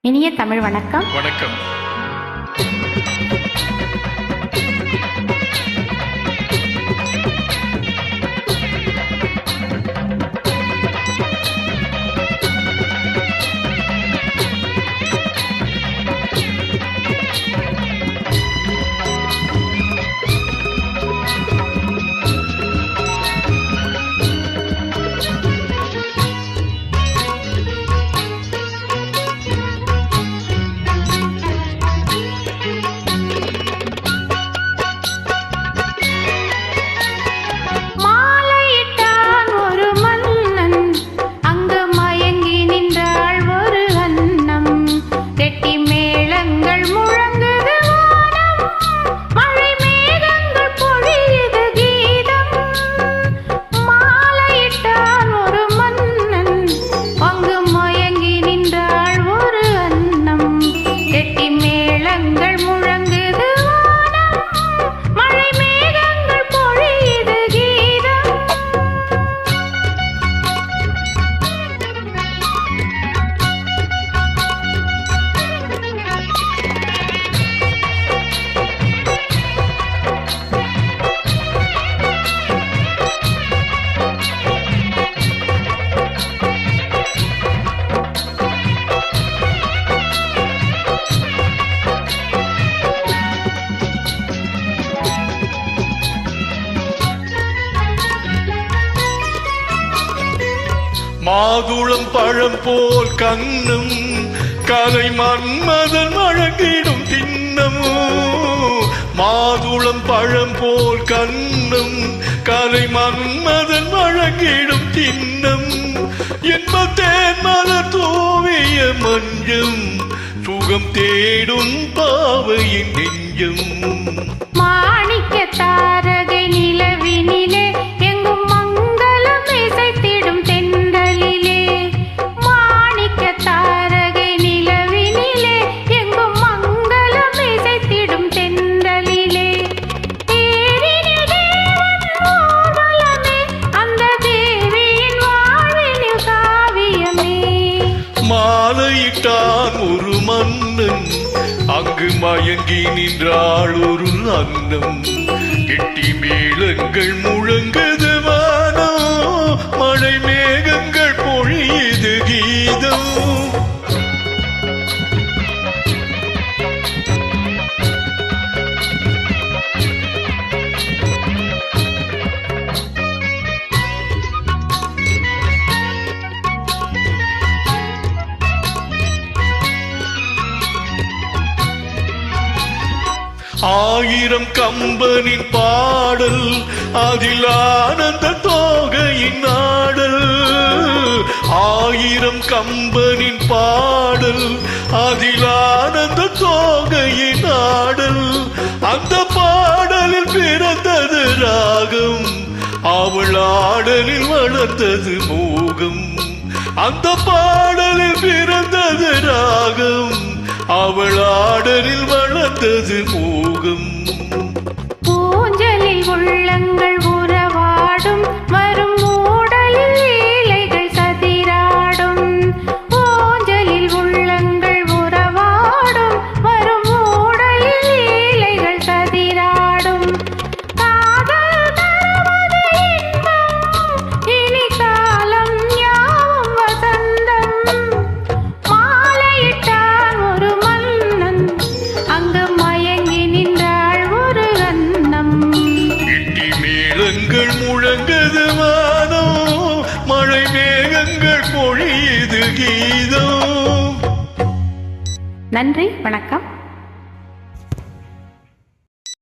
இனிய தமிழ் வணக்கம். வணக்கம். மாதுளம் பழம் போல் கண்ணும் கலை மன்மதன் வழங்கிடும் திண்ணமோ. மாதுளம் பழம் போல் கண்ணும் கலை மன்மதன் வழங்கிடும் திண்ணம். என்பத்தேன் மலர் தூவிய மஞ்சம் சுகம் தேடும் பாவையின் நெஞ்சம். மாணிக்க தாரகை நிலவினிலே எங்கும் மங்களம் இசைத்திடும் தென்றலிலே. மாணிக்க தாரகை நிலவினிலே எங்கும் மங்களம் இசைத்திடும் தென்றலிலே. தேரினில் தேவன் ஊர்வலமே, அந்த தேவியின் வாழ்வினில் காவியமே. மாலையிட்டான் ஒரு மன்னன், அங்கு மயங்கி நின்றாள் ஒரு அன்னம். கெட்டி மேளங்கள் முழங்குது வானோ, மழை மேகங்கள் பொழியுது கீதம். ஆயிரம் கம்பனின் பாடல், அதில் ஆனந்த தோகையின் நாடல். ஆயிரம் கம்பனின் பாடல், அதில் ஆனந்த தோகையின் நாடல். அந்த பாடலில் பிறந்தது ராகம், அவள் ஆடலில் வளர்ந்தது மோகம். அந்த பாடலில் பிறந்தது ராகம், அவள் ஆடலில் வளர்ந்தது மோகம். பூஞ்சலில் உள்ளங்கள் உறவாடும், வரும் மூடலில் லீலைகள் சதிராடும். பூஞ்சலில் உள்ளங்கள் உறவாடும், வரும் மூடலில் லீலைகள் சதிராடும். காதல் தருவது இன்பம், இனி காலம் யாவும் வசந்தம். மாலையிட்டான் ஒரு மன்னன், அங்கு மயங்கி நின்றாள் ஒரு அன்னம். இட்டி மேளங்கள் முழங்குது வானோ, மழை மேகங்கள் பொழியுது கீதம். நன்றி, வணக்கம்.